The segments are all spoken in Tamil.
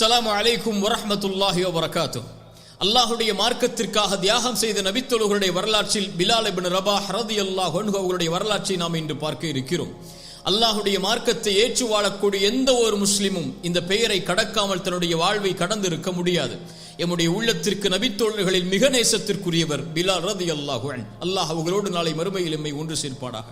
அஸ்ஸலாமு அலைக்கும் வரஹ்மத்துல்லாஹி வபரகாத்துஹ். அல்லாஹுடைய மார்க்கத்திற்காக தியாகம் செய்த நபித்தோழர்களுடைய வரலாற்றில் பிலால் இப்னு ரபாஹ் ரலியல்லாஹு அன்ஹு அவர்களுடைய வரலாற்றை நாம் இன்று பார்க்க இருக்கிறோம். அல்லாஹுடைய மார்க்கத்தை ஏற்று வாழக்கூடிய எந்த ஒரு முஸ்லிமும் இந்த பெயரை கடக்காமல் தன்னுடைய வாழ்வை கடந்திருக்க முடியாது. எம்முடைய உள்ளத்திற்கு நபித்தோழர்களில் மிக நேசத்திற்குரியவர் பிலால் ரலியல்லாஹு அன்ஹு. அல்லாஹ் அவர்களோடு நாளை மறுமையில் எம்மை ஒன்று சேர்ப்பாடாக.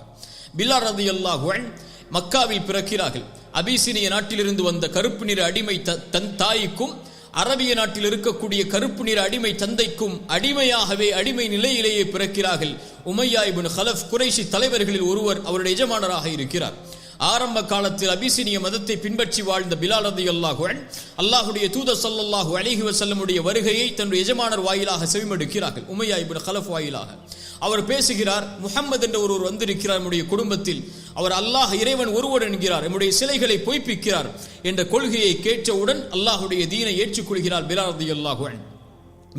பிலால் ரலியல்லாஹு அன்ஹு மக்காவில் பிறக்கிறார்கள். அபிசீனிய நாட்டிலிருந்து வந்த கருப்பு நிற அடிமை தன் தாய்க்கும் அரபிய நாட்டில் இருக்கக்கூடிய கருப்பு நிற அடிமை தந்தைக்கும் அடிமையாகவே அடிமை நிலையிலேயே பிறக்கிறார்கள். உமையா இப்னு கலஃப் குறைஷி தலைவர்களில் ஒருவர் அவருடைய எஜமானராக இருக்கிறார். ஆரம்ப காலத்தில் அபிசீனிய மதத்தை பின்பற்றி வாழ்ந்த பிலால் ரலியல்லாஹு அன்ஹு அல்லாஹ்வுடைய தூதர் ஸல்லல்லாஹு அலைஹி வஸல்லமுடைய வருகையை தன்னுடைய எஜமானர் வாயிலாக செவிமடுக்கிறார்கள். உமையா இப்னு கலஃப் வாயிலாக அவர் பேசுகிறார். முஹம்மது என்ற ஒருவர் வந்திருக்கிறார் நம்முடைய குடும்பத்தில், அவர் அல்லாஹ் இறைவன் ஒருவர் என்கிறார், நம்முடைய சிலைகளை பொய்ப்பிக்கிறார் என்ற கொள்கையை கேட்டவுடன் அல்லாஹுடைய தீனை ஏற்றுக்கொள்கிறார் பிலால் ரலியல்லாஹு அன்ஹு.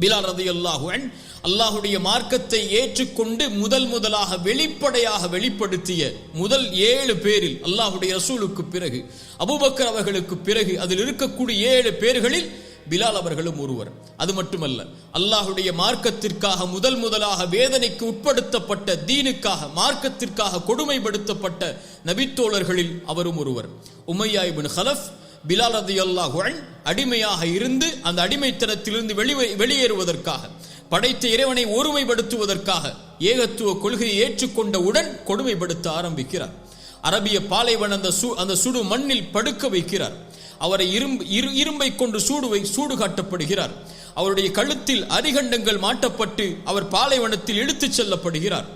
பிலால் ரலியல்லாஹு அன்ஹு அல்லாஹுடைய மார்க்கத்தை ஏற்றுக்கொண்டு முதலாக வெளிப்படையாக வெளிப்படுத்திய முதல் 7 பேரில் அல்லாஹுடைய ரசூலுக்கு பிறகு அபூபக்கர் அவர்களுக்கு பிறகு அதில் இருக்கக்கூடிய 7 பேர்களில் பிலால் அவர்களும் ஒருவர். அது மட்டுமல்ல, அல்லாஹுடைய மார்க்கத்திற்காக முதலாக வேதனைக்கு உட்படுத்தப்பட்ட தீனுக்காக மார்க்கத்திற்காக கொடுமைப்படுத்தப்பட்ட நபித்தோழர்களில் அவரும் ஒருவர். உமையா இப்னு கலஃப் பிலால் ரலியல்லாஹு அன்ஹு அடிமையாக இருந்து அந்த அடிமைத்தனத்திலிருந்து வெளியேறுவதற்காக படைத்த இறைவனை ஒருமைப்படுத்துவதற்காக ஏகத்துவ கொள்கையை ஏற்றுக்கொண்டவுடன் கொடுமைப்படுத்த ஆரம்பிக்கிறார். அரபிய பாலைவன அந்த சுடு மண்ணில் படுக்க வைக்கிறார். அவரை இரும்பை கொண்டு சூடு காட்டப்படுகிறார். அவருடைய கழுத்தில் அரிகண்டங்கள் மாட்டப்பட்டு அவர் பாலைவனத்தில் இழுத்துச் செல்லப்படுகிறார்.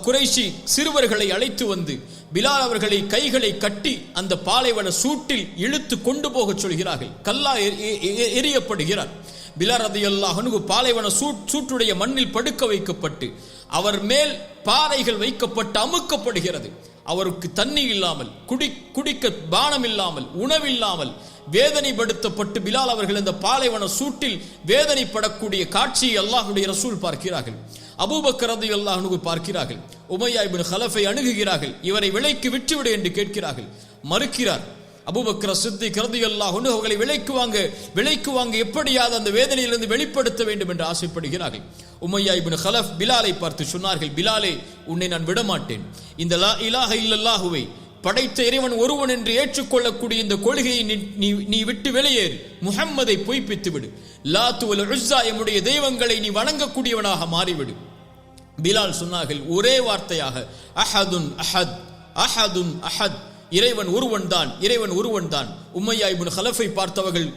குறைஷி சிறுவர்களை அழைத்து வந்து பிலால் அவர்களை கைகளை கட்டி அந்த பாலைவன சூட்டில் இழுத்து கொண்டு போக சொல்கிறார்கள். கல்லா எரியப்படுகிறார். பிலால் ரலியல்லாஹு அன்ஹு பாலைவன சூட்டுடைய மண்ணில் படுக்க வைக்கப்பட்டு அவர் மேல் பாறைகள் வைக்கப்பட்டு அமுக்கப்படுகிறது. அவருக்கு தண்ணி இல்லாமல் குடிக்க பானம் இல்லாமல் உணவில்லாமல் வேதனைப்படுத்தப்பட்டு பிலால் அவர்கள் இந்த பாலைவன சூட்டில் வேதனைப்படக்கூடிய காட்சியை அல்லாஹ்வுடைய ரசூல் பார்க்கிறார்கள். அபூபக்கர் ரலியல்லாஹு அன்ஹு பார்க்கிறார்கள். உமையா இப்னு கலஃபை அணுகுகிறார்கள். இவரை விலைக்கு விற்றுவிடு என்று கேட்கிறார்கள். மறுக்கிறார். அபூபக்கர் சித்திக் ரலியல்லாஹு அன்ஹு அவர்களை விலைக்கு வாங்க எப்படியாவது அந்த வேதனையிலிருந்து வெளிப்படுத்த வேண்டும் என்று ஆசைப்படுகிறார்கள். உமையா இப்னு கலஃப் பிலாலை பார்த்து சொன்னார்கள், பிலாலே, உன்னை நான் விடமாட்டேன். இந்த லா இலாஹ இல்லல்லாஹுவை படைத்த இறைவன் ஒருவன் என்று ஏற்றுக்கொள்ளக்கூடிய இந்த கொள்கையை நீ விட்டு வெளியேறு. முஹம்மதை பொய்ப்பித்து விடு. லாத்து வல் உஸ்ஸா எம்முடைய தெய்வங்களை நீ வணங்கக்கூடியவனாக மாறிவிடு. பிலால் சொன்னார்கள் ஒரே வார்த்தையாக, அஹதுன் அஹத், அஹதுன் அஹத், இறைவன் ஒருவன் தான், இறைவன் ஒருவன் தான். உமையா இப்னு கலஃபை பார்த்தவர்கள்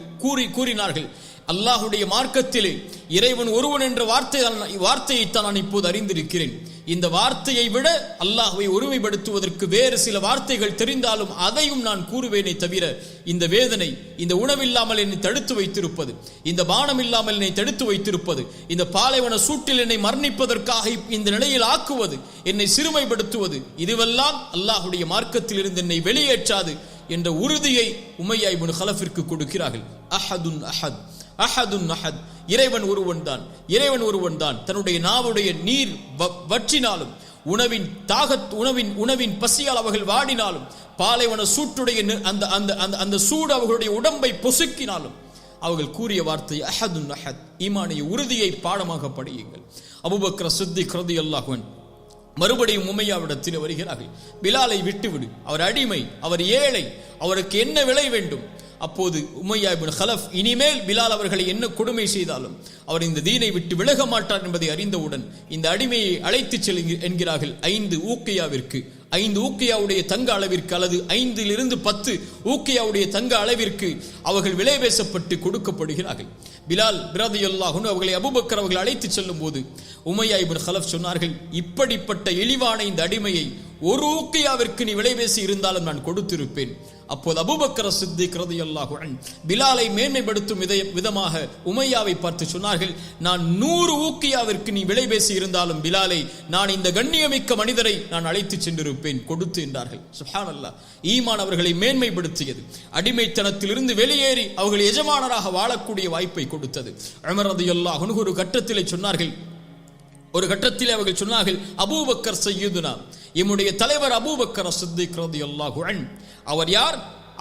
கூறினார்கள், அல்லாஹுடைய மார்க்கத்திலே இறைவன் ஒருவன் என்ற வார்த்தையைத்தான் நான் இப்போது அறிந்திருக்கிறேன். இந்த வார்த்தையை விட அல்லாஹ்வை ஒருமைப்படுத்துவதற்கு வேறு சில வார்த்தைகள் தெரிந்தாலும் அதையும் நான் கூறுவேனே தவிர இந்த வேதனை, இந்த உணவில்லாமல் என்னை தடுத்து வைத்திருப்பது, இந்த பானம் இல்லாமல் என்னை தடுத்து வைத்திருப்பது, இந்த பாலைவன சூட்டில் என்னை மரணிப்பதற்காக இந்த நிலையில் ஆக்குவது, என்னை சிறுமைப்படுத்துவது, இதுவெல்லாம் அல்லாஹுடைய மார்க்கத்தில் இருந்து என்னை வெளியேற்றாது என்ற உறுதியை உமையா இப்னு கலஃபிற்கு கொடுக்கிறார்கள். அஹதுன் அஹத், அஹதுன் அஹத், இறைவன் ஒருவன் தான், இறைவன் ஒருவன் தான். தன்னுடைய நாவுடைய நீர் வற்றினாலும் உணவின் பசியால் அவர்கள் வாடினாலும் பாலைவன சூட்டுடைய அந்த சூடு அவர்களுடைய உடம்பை பொசுக்கினாலும் அவர்கள் கூறிய வார்த்தை அஹதுன் அஹத். ஈமானிய உறுதியை பாடமாக படியுங்கள். அபூபக்கர் சித்திக் ரலியல்லாஹு அன்ஹு மறுபடியும் உமையாவிடத்தில் வருகிறார்கள். பிலாலை விட்டுவிடு, அவர் அடிமை, அவர் ஏழை, அவருக்கு என்ன விலை வேண்டும்? அப்போது உமையா இப்னு கலஃப் இனிமேல் பிலால் அவர்களை என்ன கொடுமை செய்தாலும் அவர் இந்த தீனை விட்டு விலக மாட்டார் என்பதை அறிந்தவுடன் இந்த அடிமையை அழைத்து செல் என்கிறார்கள் 5 ஊக்கியாவிற்கு, 5 ஊக்கியாவுடைய தங்க அளவிற்கு அல்லது 5 to 10 ஊக்கியாவுடைய தங்க அளவிற்கு அவர்கள் விலை பேசப்பட்டு கொடுக்கப்படுகிறார்கள். பிலால் ரலியல்லாஹு அன்ஹு அவர்களை அபூபக்கர் அவர்கள் அழைத்து செல்லும் போது உமையா இப்னு கலஃப் சொன்னார்கள், இப்படிப்பட்ட இழிவான இந்த அடிமையை 1 ஊக்கியாவிற்கு நீ விலை பேசி இருந்தாலும் நான் கொடுத்திருப்பேன். அப்போது அபூபக்கர் சித்திக் ரலியல்லாஹு அன்ஹு பிலாலை மேன்மைப்படுத்தும் விதமாக உமையாவை பார்த்து சொன்னார்கள், நான் 100 ஊக்கியாவிற்கு நீ விலை பேசி இருந்தாலும் பிலாலை, நான் இந்த கண்ணியமிக்க மனிதரை நான் அழைத்து சென்றிருப்பேன், கொடுத்து என்றார்கள். சுப்ஹானல்லாஹ். ஈமான் அவர்களை மேன்மைப்படுத்தியது, அடிமைத்தனத்திலிருந்து வெளியேறி அவர்கள் எஜமானராக வாழக்கூடிய வாய்ப்பை கொடுத்தது. உமர் ரலியல்லாஹு அன்ஹு ஒரு கட்டத்தில் அவர்கள் சொன்னார்கள், அபூபக்கர் சய்யிதுனா, எம்முடைய தலைவர் அபூபக்கர் சித்திக் ரலியல்லாஹு அன்ஹு. அவர் யார்?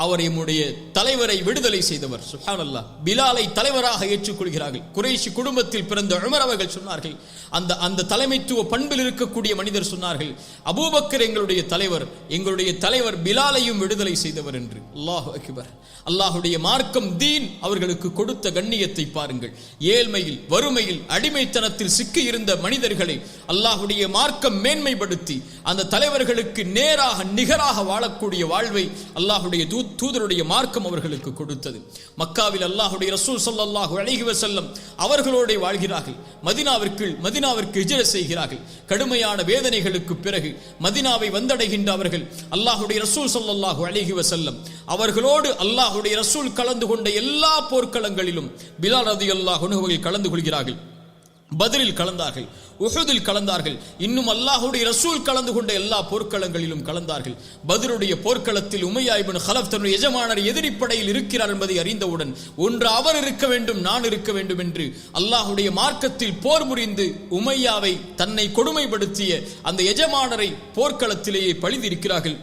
அவர் எம்முடைய தலைவரை விடுதலை செய்தவர். சுப்ஹானல்லாஹ். பிலாலை தலைவராக ஏற்றுக்கொள்கிறார்கள். குறைஷி குடும்பத்தில் பிறந்த உமர் அவர்கள் சொன்னார்கள், அந்த தலைமைத்துவ பண்பில் இருக்கக்கூடிய மனிதர் சொன்னார்கள், அபூபக்கர் எங்களுடைய தலைவர் பிலாலையும் விடுதலை செய்தவர் என்று. அல்லாஹு அக்பர். அல்லாஹுடைய மார்க்கம் தீன் அவர்களுக்கு கொடுத்த கண்ணியத்தை பாருங்கள். ஏழ்மையில், வறுமையில், அடிமைத்தனத்தில் சிக்கி இருந்த மனிதர்களை அல்லாஹுடைய மார்க்கம் மேன்மைப்படுத்தி அந்த தலைவர்களுக்கு நேராக நிகராக வாழக்கூடிய வாழ்வை அல்லாஹுடைய தூதருடைய மார்க்கம் அவர்களுக்கு கொடுத்தது. மக்காவில் அல்லாஹுடைய ரசூல் ஸல்லல்லாஹு அலைஹி வஸல்லம் அவர்களோடு வாழ்கிறார்கள். மதீனாவிற்கு ஹிஜ்ரத் செய்கிறார்கள். கடுமையான வேதனைகளுக்கு பிறகு மதீனாவை வந்தடைகின்ற அவர்கள் அல்லாஹுடைய ரசூல் ஸல்லல்லாஹு அலைஹி வஸல்லம் அவர்களோடு அல்லாஹுடைய ரசூல் கலந்து கொண்ட எல்லா போர்க்களங்களிலும் பிலால் ரலியல்லாஹு அன்ஹு அவர்கள் கலந்து கொள்கிறார்கள். பத்ரில் கலந்தார்கள், உஹுதில் கலந்தார்கள், இன்னும் அல்லாஹுடைய ரசூல் கலந்து கொண்ட எல்லா போர்க்களங்களிலும் கலந்தார்கள். பத்ருடைய போர்க்களத்தில் உமையா இப்னு கலஃப் தன்னுடைய எஜமானர் எதிரிப்படையில் இருக்கிறார் என்பதை அறிந்தவுடன் ஒன்று அவர் இருக்க வேண்டும், நான் இருக்க வேண்டும் என்று அல்லாஹுடைய மார்க்கத்தில் போர் புரிந்து உமையாவை தன்னை கொடுமைப்படுத்திய அந்த எஜமானரை போர்க்களத்திலேயே பழிதிருக்கிறார்கள்.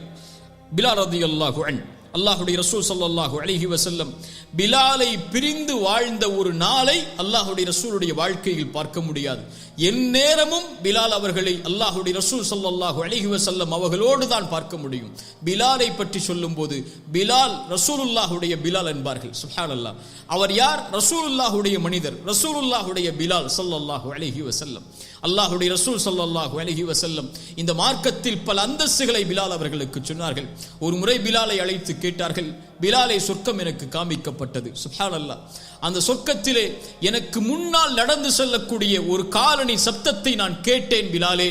பிலால் ரலியல்லாஹு அன்ஹு. அல்லாஹுடைய ரசூல் ஸல்லல்லாஹு அலைஹி வஸல்லம் பிலாலை பிரிந்து வாழ்ந்த ஒரு நாளை அல்லாஹுடைய ரசூலுடைய வாழ்க்கையில் பார்க்க முடியாது. எந்நேரமும் பிலால் அவர்களை அல்லாஹுடைய ரசூல் ஸல்லல்லாஹு அலைஹி வஸல்லம் அவர்களோடு தான் பார்க்க முடியும். பிலாலை பற்றி சொல்லும் போது பிலால் ரசூலுல்லாஹுடைய பிலால் என்பார்கள். சுப்ஹானல்லாஹ். அவர் யார்? ரசூலுல்லாஹுடைய மனிதர், ரசூலுல்லாஹுடைய பிலால் ஸல்லல்லாஹு அலைஹி வஸல்லம். அல்லாஹுடைய ரசூல் ஸல்லல்லாஹு அலைஹி வஸல்லம் இந்த மார்க்கத்தில் பல அந்தஸ்துகளை பிலால் அவர்களுக்கு சொன்னார்கள். ஒரு முறை பிலாலை அழைத்து கேட்டார்கள், பிலாலை, சொர்க்கம் எனக்கு காமிக்கப்பட்டது. சுப்ஹானல்லாஹ். அந்த சொர்க்கத்திலே எனக்கு முன்னால் நடந்து செல்லக்கூடிய ஒரு காலணி சப்தத்தை நான் கேட்டேன். பிலாலே,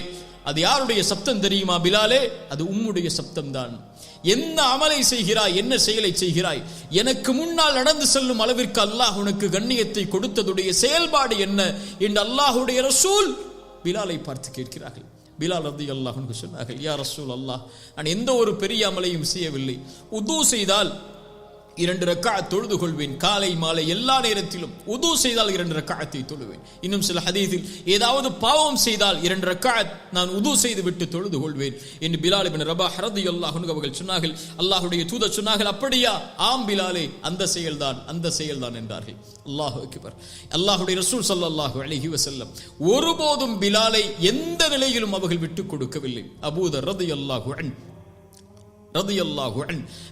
அது யாருடைய சப்தம் தெரியுமா? பிலாலே, அது உம்முடைய சப்தம்தான். என்ன அமலை செய்கிறாய், என்ன செயலை செய்கிறாய், எனக்கு முன்னால் நடந்து செல்லும் அளவிற்கு அல்லாஹ் உனக்கு கண்ணியத்தை கொடுத்ததுடைய செயல்பாடு என்ன என்று அல்லாஹுடைய ரசூல் பிலாலை பார்த்து கேட்கிறார்கள். பிலால் ரலியல்லாஹு அன்ஹு சொன்னார்கள், யா ரசூல் அல்லாஹ், நான் எந்த ஒரு பெரிய அமலையும் செய்யவில்லை. உது செய்தால் 2 ரக்அத் தொழுது கொள்வேன். காலை மாலை எல்லா நேரத்திலும் உது செய்தால் 2 ரக்அத்தை தொழுவேன். இன்னும் சில ஹதீஸில் ஏதாவது பாவம் செய்தால் 2 ரக்அத் நான் உது செய்து விட்டு தொழுது கொள்வேன் என்று பிலால் இப்னு ரபாஹ் ரலியல்லாஹு அன்ஹு அவர்கள் சொன்னார்கள். அல்லாஹ்வுடைய தூதர் சொன்னார்கள், அப்படியா? ஆம் பிலாலே, அந்த செயல்தான் என்றார்கள். அல்லாஹு அக்பர். அல்லாஹ்வுடைய ரசூல் ஸல்லல்லாஹு அலைஹி வஸல்லம் ஒருபோதும் பிலாலை எந்த நிலையிலும் அவர்கள் விட்டுக் கொடுக்கவில்லை. அபூதர் ரலியல்லாஹு அன்ஹு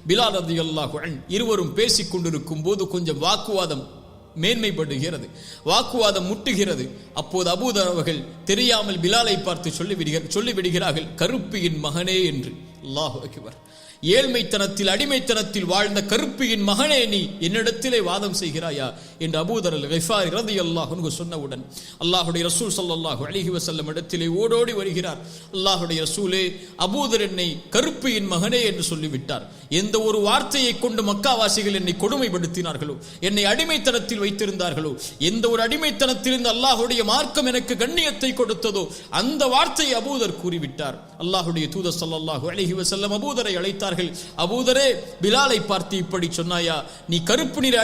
பிலால் ரலியல்லாஹு அன்ஹு இருவரும் பேசிக் கொண்டிருக்கும் போது கொஞ்சம் வாக்குவாதம் மேன்மைப்படுகிறது, வாக்குவாதம் முட்டுகிறது. அப்போது அபூதர் அவர்கள் தெரியாமல் பிலாலை பார்த்து சொல்லிவிடுகிறார்கள், கருப்பியின் மகனே என்று. அல்லாஹு அக்பர். ஏழ்மைத்தனத்தில், அடிமைத்தனத்தில் வாழ்ந்த கருப்பியின் மகனே, நீ என்னிடத்திலே வாதம் செய்கிறாயா என்று அபூதர் அல்-கிஃபாரி ரலியல்லாஹு அன்ஹு சொன்னவுடன் அல்லாஹுடைய ரசூல் ஸல்லல்லாஹு அலைஹி வஸல்லம் இடத்திலே ஓடோடி வருகிறார். அல்லாஹுடைய ரசூலே, அபூதர் என்னை கருப்பியின் மகனே என்று சொல்லிவிட்டார். எந்த ஒரு வார்த்தையை கொண்டு மக்காவாசிகள் என்னை கொடுமைப்படுத்தினார்களோ, என்னை அடிமைத்தனத்தில் வைத்திருந்தார்களோ, எந்த ஒரு அடிமைத்தனத்திலிருந்து அல்லாஹுடைய மார்க்கம் எனக்கு கண்ணியத்தை கொடுத்ததோ அந்த வார்த்தையை அபூதர் கூறிவிட்டார். அல்லாஹுடைய தூதர் ஸல்லல்லாஹு அலைஹி வஸல்லம் அபூதரை அழைத்தார்கள். அபூதரே, பிலாலை பார்த்து இப்படி சொன்னாயா? நீ கருப்பு நிற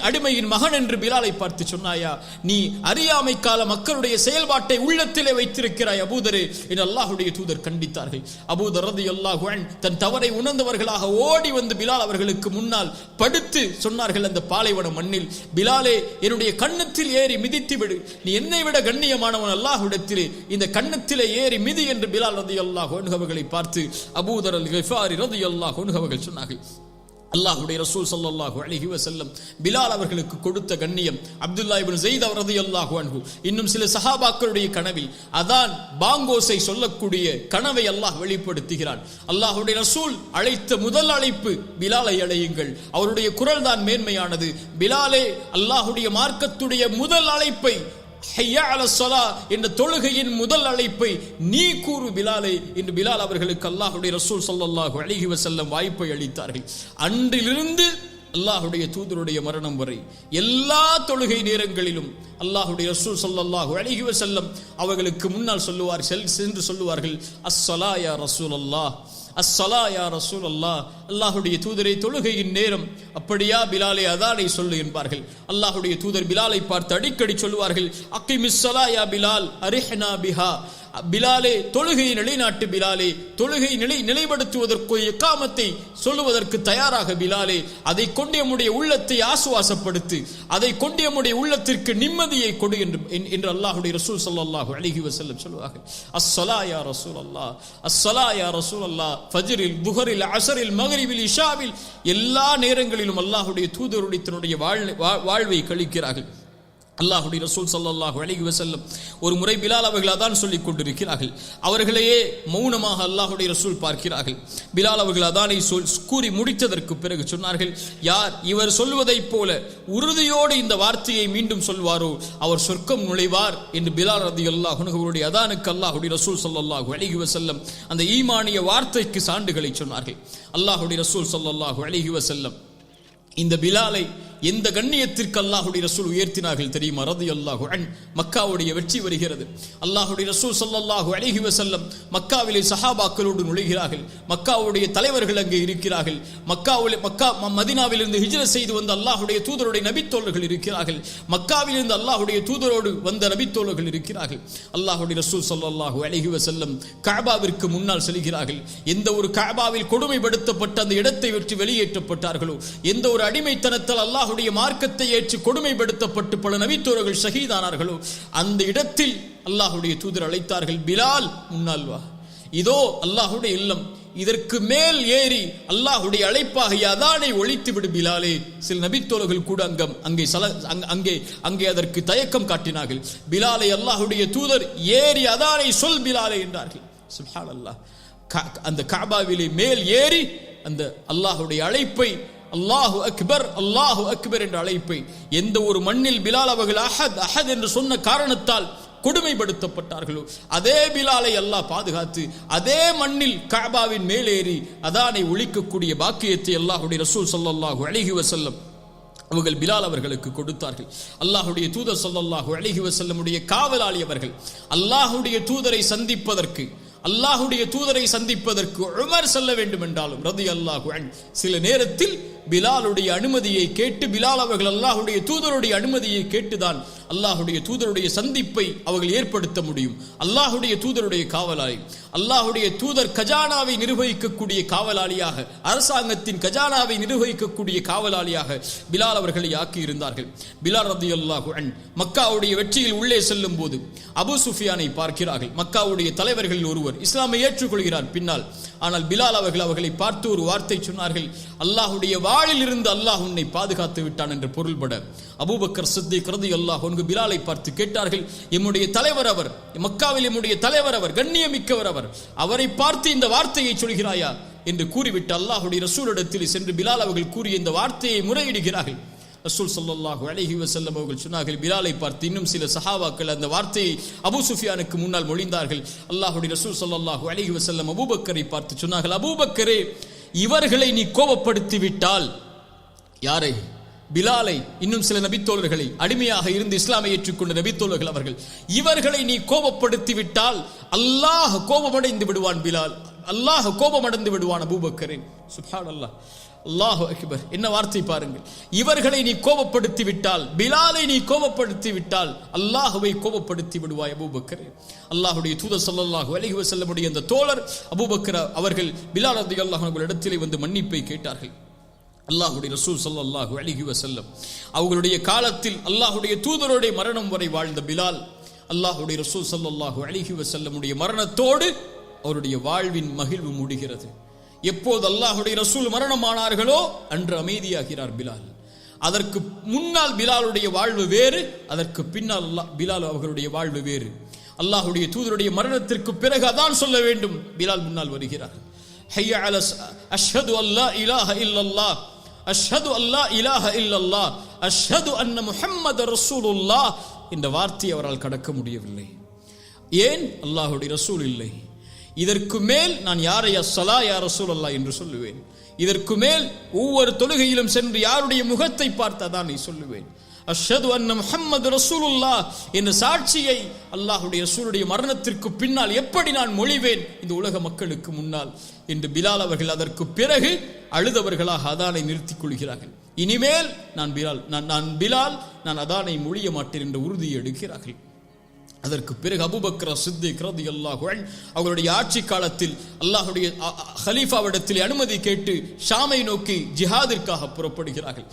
அடிமையின் மகன் என்று பிலாலை பார்த்து சொன்னாயா? நீ அறியாமை கால மக்களுடைய செயல்பாட்டை உள்ளத்திலே வைத்திருக்கிறாய் அபூதரே என்று அல்லாஹுடைய தூதர் கண்டித்தார்கள். அபூதர் ரலியல்லாஹு அன்ஹு தன் தவறை உணர்ந்தவர்களாக ஓடி வந்து பிலால் அவர்களுக்கு முன்னால் படுத்து சொன்னார்கள், அந்த பாலைவன மண்ணில், பிலாலே, என்னுடைய கன்னத்தில் ஏறி மிதித்து விடு. நீ என்னை விட கண்ணியமானவன் அல்லாஹ்விடத்திலே, இந்த கன்னத்திலே ஏறி மிதி என்று பிலால் ரலியல்லாஹு அன்ஹு அவர்களை பார்த்து அபூதர் அல்-கிஃபாரி ரலியல்லாஹு அன்ஹு அவர்கள் சொன்னார்கள். அல்லாஹ்வுடைய ரசூல் ஸல்லல்லாஹு அலைஹி வஸல்லம் பிலால் அவர்களுக்கு கொடுத்த கண்ணியம், அப்துல்லா இப்னு ஸைத் ரலியல்லாஹு அன்ஹு இன்னும் சில சஹாபாக்களுடைய கனவில் அதான் பாங்கோசை சொல்லக்கூடிய கனவை அல்லாஹ் வெளிப்படுத்துகிறான். அல்லாஹ்வுடைய ரசூல் அழைத்த முதல் அழைப்பு, பிலாலை அழையுங்கள், அவருடைய குரல் தான் மேன்மையானது. பிலாலே, அல்லாஹ்வுடைய மார்க்கத்துடைய முதல் அழைப்பை, ஹய்யா அலஸ் ஸலா என்ற தொழுகையின் முதல் அழைப்பை நீ கூறு பிலாலே என்று பிலால் அவர்களுக்கு அல்லாஹ்வுடைய ரசூல் ஸல்லல்லாஹு அலைஹி வஸல்லம் வாய்ப்பை அளித்தார்கள். அன்றிலிருந்து அல்லாஹ்வுடைய தூதருடைய மரணம் வரை எல்லா தொழுகை நேரங்களிலும் அல்லாஹ்வுடைய ரசூல் ஸல்லல்லாஹு அலைஹி வஸல்லம் அவர்களுக்கு முன்னால் சென்று சொல்லுவார்கள், அஸ்ஸலா யா ரசூலல்லாஹ், அஸ்ஸலா யா ரசூலல்லாஹ், அல்லாஹ்வுடைய தூதரை தொழுகையின் நேரம். அப்படியா பிலாலே, அதானை சொல்லு என்பார்கள். அல்லாஹ்வுடைய தூதர் பிலாலை பார்த்து அடிக்கடி சொல்லுவார்கள், அக்கிமிஸ் ஸலா யா பிலால் அரிஹ்னா பிஹா. பிலாலே, தொழுகையை நிலைநாட்டு பிலாலே, தொழுகை நிலைப்படுத்துவதற்கு இக்காமத்தை சொல்லுவதற்கு தயாராக பிலாலே, அதை கொண்டு நம்முடைய உள்ளத்தை ஆசுவாசப்படுத்து, அதை கொண்டு நம்முடைய உள்ளத்திற்கு நிம்மதியை கொடு என்று அல்லாஹ்வுடைய ரசூல் ஸல்லல்லாஹு அலைஹி வஸல்லம் சொல்வார்கள். அஸ்ஸலா யா ரசூலல்லாஹ், அஸ்ஸலா யா ரசூலல்லாஹ். ஃபஜ்ரில், துஹரில், அஸரில், மக்ரிபில், இஷாவில் எல்லா நேரங்களிலும் அல்லாஹ்வுடைய தூதருடைய தன்னுடைய வாழ்வை கழிக்கிறார்கள். அல்லாஹ்வுடைய ரசூல் ஸல்லல்லாஹு அலைஹி வஸல்லம் ஒரு முறை பிலால் அவர்கள் அதான் சொல்லிக் கொண்டிருக்கிறார்கள். அவர்களையே மௌனமாக அல்லாஹ்வுடைய ரசூல் பார்க்கிறார்கள். பிலால் அவர்கள் அதானை கூறி முடித்ததற்கு பிறகு சொன்னார்கள், யார் இவர் சொல்வதைப் போல உறுதியோடு இந்த வார்த்தையை மீண்டும் சொல்வாரோ அவர் சொர்க்கம் நுழைவார் என்று பிலால் ரலியல்லாஹு அன்ஹு அவருடைய அதானுக்கு அல்லாஹ்வுடைய ரசூல் ஸல்லல்லாஹு அலைஹி வஸல்லம் அந்த ஈமானிய வார்த்தைக்கு சான்றுகளை சொன்னார்கள். அல்லாஹ்வுடைய ரசூல் ஸல்லல்லாஹு அலைஹி வஸல்லம் இந்த பிலாலை எந்த கண்ணியத்திற்கு அல்லாஹ்வுடைய ரசூல் உயர்த்தினார்கள் தெரியுமா? ரலியல்லாஹு அன்ஹு. மக்காவுடைய வெற்றி வருகிறது. அல்லாஹ்வுடைய ரசூல் ஸல்லல்லாஹு அலைஹி வஸல்லம் மக்காவிலே சஹாபாக்களோடு நுழைகிறார்கள். மக்காவுடைய தலைவர்கள் அங்கே இருக்கிறார்கள். மதீனாவிலிருந்து ஹிஜ்ரத் செய்து வந்த அல்லாஹ்வுடைய தூதருடைய நபித்தோழர்கள் இருக்கிறார்கள். மக்காவிலிருந்து அல்லாஹ்வுடைய தூதரோடு வந்த நபித்தோழர்கள் இருக்கிறார்கள். அல்லாஹ்வுடைய ரசூல் ஸல்லல்லாஹு அலைஹி வஸல்லம் கஅபாவிற்கு முன்னால் செல்கிறார்கள். எந்த ஒரு கஅபாவில் கொடுமைப்படுத்தப்பட்ட அந்த இடத்தை விட்டு வெளியேற்றப்பட்டார்களோ, எந்த ஒரு அடிமைத்தனத்தால் அல்லாஹ்வுடைய மார்க்கத்தை ஏற்று கொடுமைப்படுத்தப்பட்டு பல நபித்தோழர்கள் ஷஹீதானார்களோ, அந்த இடத்தில் அல்லாஹ்வுடைய தூதர் அழைத்தார்கள், பிலால் முன்னால் வா, இதோ அல்லாஹ்வுடைய இல்லம், இதற்கு மேல் ஏறி அல்லாஹ்வுடைய அழைப்பாக அதானை ஒழித்து விடு பிலாலே. சில நபித்தோழர்கள் கூட அங்கே அதற்கு தயக்கம் காட்டினார்கள். பிலாலை அல்லாஹ்வுடைய தூதர் ஏறி அதானை சொல் பிலாலே என்றார்கள். சுப்ஹானல்லாஹ். அந்த கஅபாவிலே மேல் ஏறி அந்த அல்லாஹ்வுடைய அழைப்பை, அல்லாஹு அக்பர், அல்லாஹு அக்பர் என்ற அழைப்பை, எந்த ஒரு மண்ணில் பிலால் அவர்கள் அஹத் அஹத் என்று சொன்ன காரணத்தால் கொடுமைப்படுத்தப்பட்டார்களோ அதே பிலாலை அல்லாஹ் பாதுகாத்து அதே மண்ணில் கஅபாவின் மேலேறி அதானை ஒழிக்கக்கூடிய பாக்கியத்தை அல்லாஹ்வுடைய ரசூல் ஸல்லல்லாஹு அலைஹி வஸல்லம் அவர்கள் பிலால் அவர்களுக்கு கொடுத்தார்கள். அல்லாஹ்வுடைய தூதர் ஸல்லல்லாஹு அலைஹி வஸல்லமுடைய காவலாளி அவர்கள். அல்லாஹ்வுடைய தூதரை சந்திப்பதற்கு உமர் செல்ல வேண்டும் என்றாலும் ரலியல்லாஹு அன்ஹு சில நேரத்தில் பிலாலுடைய அனுமதியை கேட்டு, பிலால் அவர்கள் அல்லாஹ்வுடைய தூதருடைய அனுமதியை கேட்டுதான் அல்லாஹ்வுடைய தூதருடைய சந்திப்பை அவர்கள் ஏற்படுத்த முடியும். அல்லாஹ்வுடைய தூதருடைய காவலாளி, அல்லாஹ்வுடைய தூதர் கஜானாவை நிர்வகிக்கக்கூடிய காவலாளியாக, அரசாங்கத்தின் கஜானாவை நிர்வகிக்கக்கூடிய காவலாளியாக பிலால் அவர்களை ஆக்கி இருந்தார்கள். பிலால் ரலியல்லாஹு அன்ஹு மக்காவுடைய வெற்றியில் உள்ளே செல்லும் போது அபூ சுஃபியானை பார்க்கிறார்கள். மக்காவுடைய தலைவர்களில் ஒருவர் இஸ்லாமை ஏற்றுக்கொள்கிறார் பின்னால். ஆனால் பிலால் அவர்களை பார்த்து ஒரு வார்த்தை சொன்னார்கள், அல்லாஹ்வுடைய வாளில் இருந்து அல்லாஹ் உன்னை பாதுகாத்து விட்டான் என்று பொருள்பட அபூபக்கர் சித்திக் ரலியல்லாஹு அன்ஹு பிலாலை பார்த்து கேட்டார்கள், எம்முடைய தலைவர் அவர், மக்காவில் எம்முடைய தலைவர் அவர், கண்ணியமிக்கவர் அவர், அவரை பார்த்து இந்த வார்த்தையை சொல்கிறாயா என்று கூறிவிட்டு அல்லாஹ்வுடைய ரசூலிடத்தில் சென்று பிலால் அவர்கள் கூறிய இந்த வார்த்தையை முறையிடுகிறார்கள். ரசூல் ஸல்லல்லாஹு அலைஹி வஸல்லம் அவர்கள் சொன்னார்கள், பிலாலை பார்த்து இன்னும் சில சஹாபாக்கள் அந்த வார்த்தையை அபூ சுஃபியானுக்கு முன்னால் மொழிந்தார்கள். அல்லாஹ்வுடைய ரசூல் ஸல்லல்லாஹு அலைஹி வஸல்லம் அபூபக்கரை பார்த்து சொன்னார்கள், அபூபக்கரே, இவர்களை நீ கோபப்படுத்தி விட்டால், யாரை? பிலாலை, இன்னும் சில நபித்தோழர்களை, அடிமையாக இருந்து இஸ்லாமை ஏற்றுக்கொண்ட நபித்தோழர்கள் அவர்கள், இவர்களை நீ கோபப்படுத்தி விட்டால் அல்லாஹ் கோபமடைந்து விடுவான் பிலால், அல்லாஹ் கோபமடைந்து விடுவான் அபூபக்கரே. சுப்ஹானல்லாஹ், அல்லாஹு அக்பர். என்ன வார்த்தை பாருங்கள். இவர்களை நீ கோபப்படுத்தி விட்டால், பிலாலை நீ கோபப்படுத்தி விட்டால் அல்லாஹ்வை கோபப்படுத்தி விடுவாய் அபூபக்கரே. அல்லாஹ்வுடைய தூதர் ஸல்லல்லாஹு அலைஹி வஸல்லமுடைய அந்த தோழர் அபூபக்கர் அவர்கள் பிலால் ரலியல்லாஹு அன்ஹு இடத்திலே வந்து மன்னிப்பை கேட்டார்கள். அல்லாஹ்வுடைய ரசூல் ஸல்லல்லாஹு அலைஹி வஸல்லம் அவர்களுடைய காலத்தில் அல்லாஹ்வுடைய தூதருடைய மரணம் வரை வாழ்ந்த பிலால், அல்லாஹ்வுடைய ரசூல் ஸல்லல்லாஹு அலைஹி வஸல்லமுடைய மரணத்தோடு அவருடைய வாழ்வின் மகிழ்வு முடிகிறது. எப்போது அல்லாஹ்வுடைய ரசூல் மரணமானார்களோ அன்று அமைதியாகிறார் பிலால். அதற்கு முன்னால் பிலாலுடைய வாழ்வு வேறு, அதற்கு பின்னால் பிலால் அவர்களுடைய வாழ்வு வேறு. அல்லாஹ்வுடைய தூதருடைய மரணத்திற்கு பிறகு அதான் சொல்ல வேண்டும். பிலால் முன்னால் வருகிறார். ஹய்ய அலா அஷ்ஹது அல்லா இலாஹ இல்லல்லாஹ், அஷ்ஹது அல்லா இலாஹ இல்லல்லாஹ், அஷ்ஹது அன்ன முஹம்மது ரசூலுல்லாஹ் என்ற வார்த்தையை அவரால் கடக்க முடியவில்லை. ஏன்? அல்லாஹ்வுடைய ரசூல் இல்லை. இதற்கு மேல் நான் யாரை அஸ்ஸலா யா ரசூலல்லாஹ் என்று சொல்லுவேன்? இதற்கு மேல் ஒவ்வொரு தொழுகையிலும் சென்று யாருடைய முகத்தை பார்த்து அதானை சொல்லுவேன். அஷ்ஹது அன்ன முஹம்மது ரசூலுல்லாஹ் என்ற சாட்சியை அல்லாஹ்வுடைய ரசூலுடைய மரணத்திற்கு பின்னால் எப்படி நான் மொழிவேன் இந்த உலக மக்களுக்கு முன்னால் என்று பிலால் அவர்கள் அதற்கு பிறகு அழுதவர்களாக அதானை நிறுத்திக் கொள்கிறார்கள். இனிமேல் நான் பிலால் அதானை மொழிய மாட்டேன் என்ற உறுதியை எடுக்கிறார்கள். அதற்கு பிறகு அபூபக்கர் சித்திக் ரலியல்லாஹு அன்ஹு அவருடைய ஆட்சி காலத்தில் அல்லாஹ்வுடைய கலீஃபாவிடத்தில் அனுமதி கேட்டு ஷாமை நோக்கி ஜிஹாதிற்காக புறப்படுகிறார்கள்.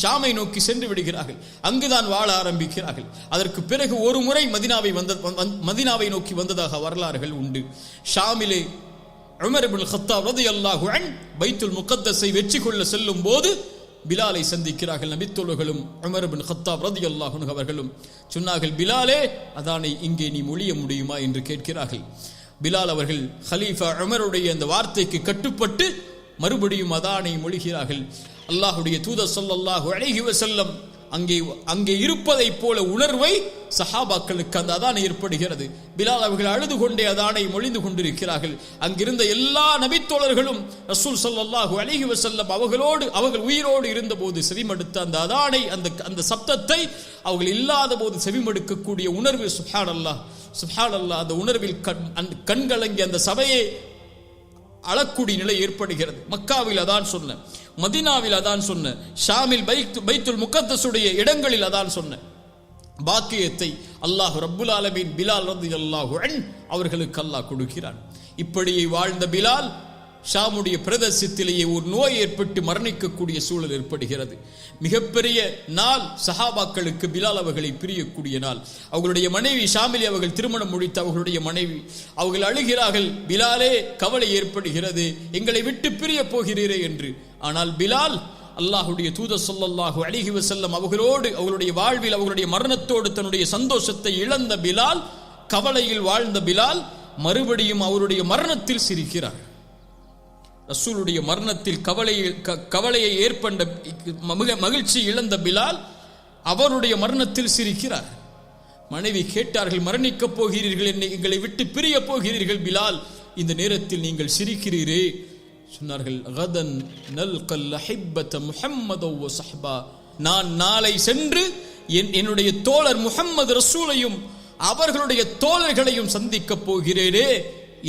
ஷாமை நோக்கி சென்று விடுகிறார்கள். அங்குதான் வாழ ஆரம்பிக்கிறார்கள். அதற்கு பிறகு ஒரு முறை மதீனாவை நோக்கி வந்ததாக வரலாறுகள் உண்டு. ஷாமிலே உமர் இப்னு கத்தாப் ரலியல்லாஹு அன்ஹு பைத்துல் முகத்தஸை வெற்றி கொள்ள செல்லும் போது பிலாலை சந்திக்கிறார்கள். நபித்தோழர்களும் உமர் இப்னு கத்தாப் ரலியல்லாஹு அன்ஹு அவர்களும் சொன்னார்கள், பிலாலே அதானை இங்கே நீ மொழிய முடியுமா என்று கேட்கிறார்கள். பிலால் அவர்கள் ஹலீஃபா உமருடைய அந்த வார்த்தைக்கு கட்டுப்பட்டு மறுபடியும் அதானை மொழிகிறார்கள். அல்லாஹ்வுடைய தூதர் ஸல்லல்லாஹு அலைஹி வஸல்லம் அங்கே இருப்பதை போல உணர்வை சஹாபாக்களுக்கு அந்த அதானை ஏற்படுகிறது. பிலால் அவர்கள் அழுது கொண்டே அதானை மொழிந்து கொண்டிருக்கிறார்கள். அங்கிருந்த எல்லா நபித்தோழர்களும் ரசூல் ஸல்லல்லாஹு அலைஹி வஸல்லம் அவர்கள் உயிரோடு இருந்த போது செவிமடுத்த அந்த அதானை அந்த சப்தத்தை அவர்கள் இல்லாத போது செவிமடுக்கக்கூடிய உணர்வு சுப்ஹானல்லாஹ் சுப்ஹானல்லாஹ் அந்த உணர்வில் கண்கலங்கி அந்த சபையை அழக்கூடிய நிலை ஏற்படுகிறது. மக்காவில் அதான் சொன்ன, மதீனாவில் அதான் சொன்ன, ஷாமில் பைத்துல் முகத்தஸுடைய இடங்களில் அதான் சொன்ன பாக்கியத்தை அல்லாஹ் ரப்புல் ஆலமீன் பிலால் ரலியல்லாஹு அன்ஹு அவர்களுக்கு அல்லாஹ் கொடுக்கிறான். இப்படியே வாழ்ந்த பிலால் ஷாமுடைய பிரதேசத்திலேயே ஒரு நோய் ஏற்பட்டு மரணிக்கக்கூடிய சூழல் ஏற்படுகிறது. மிகப்பெரிய நாள் சஹாபாக்களுக்கு பிலால் அவர்களை பிரியக்கூடிய நாள். அவர்களுடைய மனைவி ஷாமிலி அவர்கள் திருமணம் முடித்த அவர்களுடைய மனைவி அவர்கள் அழுகிறார்கள், பிலாலே கவலை ஏற்படுகிறது, எங்களை விட்டு பிரிய போகிறீரே என்று. ஆனால் பிலால் அல்லாஹ்வுடைய தூதர் ஸல்லல்லாஹு அலைஹி வஸல்லம் அவர்களுடைய வாழ்வில் அவர்களுடைய மரணத்தோடு தன்னுடைய சந்தோஷத்தை இழந்த பிலால், கவலையில் வாழ்ந்த பிலால் மறுபடியும் அவருடைய மரணத்தில் சிரிக்கிறார். ரசூலுடைய மரணத்தில் கவலையை ஏற்பட்ட மகிழ்ச்சி இழந்த பிலால் அவருடைய மரணத்தில் சிரிக்கிறார். மனைவி கேட்டார்கள், மரணிக்கப் போகிறீர்கள், எங்களை விட்டு பிரிய போகிறீர்கள் பிலால், இந்த நேரத்தில் நீங்கள் சிரிக்கிறீரே? சொன்னார்கள், கதன் நல்கல் அஹிப்பத முஹம்மது வ ஸஹ்பா, நான் நாளை சென்று என்னுடைய தோழர் முஹம்மது ரசூலையும் அவர்களுடைய தோழர்களையும் சந்திக்கப் போகிறேனே,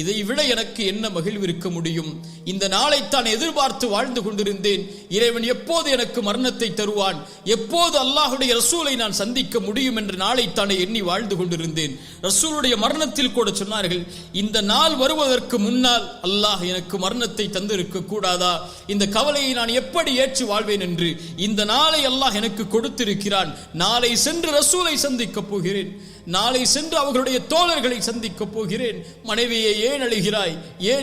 இதை விட எனக்கு என்ன மகிழ்வு இருக்க முடியும்? இந்த நாளைத்தான் எதிர்பார்த்து வாழ்ந்து கொண்டிருந்தேன். இறைவன் எப்போது எனக்கு மரணத்தை தருவான், எப்போது அல்லாஹ்வுடைய ரசூலை நான் சந்திக்க முடியும் என்ற நாளைத்தானே எண்ணி வாழ்ந்து கொண்டிருந்தேன். ரசூலுடைய மரணத்தில் கூட சொன்னார்கள், இந்த நாள் வருவதற்கு முன்னால் அல்லாஹ் எனக்கு மரணத்தை தந்திருக்க கூடாதா? இந்த கவலையை நான் எப்படி ஏற்று வாழ்வேன் என்று இந்த நாளை அல்லாஹ் எனக்கு கொடுத்திருக்கிறான். நாளை சென்று ரசூலை சந்திக்கப் போகிறேன், நாளை சென்று அவர்களுடைய தோழர்களை சந்திக்கப் போகிறேன். மனைவியை ஏன்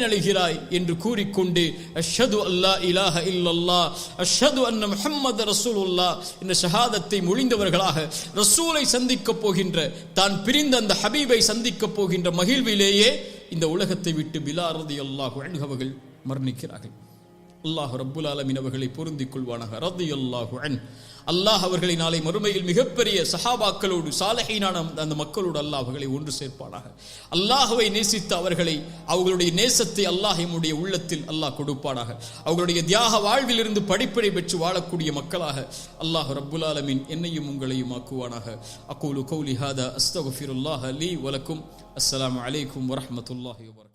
அழுகிறாய் என்று கூறிக்கொண்டு அஷ்ஹது அல்லா இலாஹ இல்லல்லாஹ் அஷ்ஹது அன்ன முஹம்மது ரசூலுல்லாஹ் என்ற ஷஹாதத்தை மொழிந்தவர்களாக ரசூலை சந்திக்கப் போகின்ற, தான் பிரிந்த அந்த ஹபீபை சந்திக்கப் போகின்ற மகிழ்விலேயே இந்த உலகத்தை விட்டு பிலால் ரலியல்லாஹு அன்ஹு அவர்கள் மரணிக்கிறார்கள். அல்லாஹ் ரப்புல் ஆலமீன் அவர்களை பொருந்திக் கொள்வானாக. ரலியல்லாஹு அன்ஹு. அல்லாஹ் அவர்களை நாளை மறுமையில் மிகப்பெரிய சஹாபாக்களோடு சாலிஹீனான அந்த மக்களோடு அல்லாஹ் அவர்களை ஒன்று சேர்ப்பானாக. அல்லாஹ்வை நேசித்த அவர்களுடைய நேசத்தை அல்லாஹ் நம்முடைய உள்ளத்தில் அல்லாஹ் கொடுப்பானாக. அவர்களுடைய தியாக வாழ்வில் இருந்து படிப்பினை பெற்று வாழக்கூடிய மக்களாக அல்லாஹ் ரப்புல் ஆலமீன் என்னையும் உங்களையும் ஆக்குவானாக. அகூலு கௌலி ஹாதா அஸ்தக்ஃபிருல்லாஹ லீ வலக்கும். அஸ்ஸலாமு அலைக்கும் வரஹ்மத்துல்லாஹி வபரகாத்துஹு.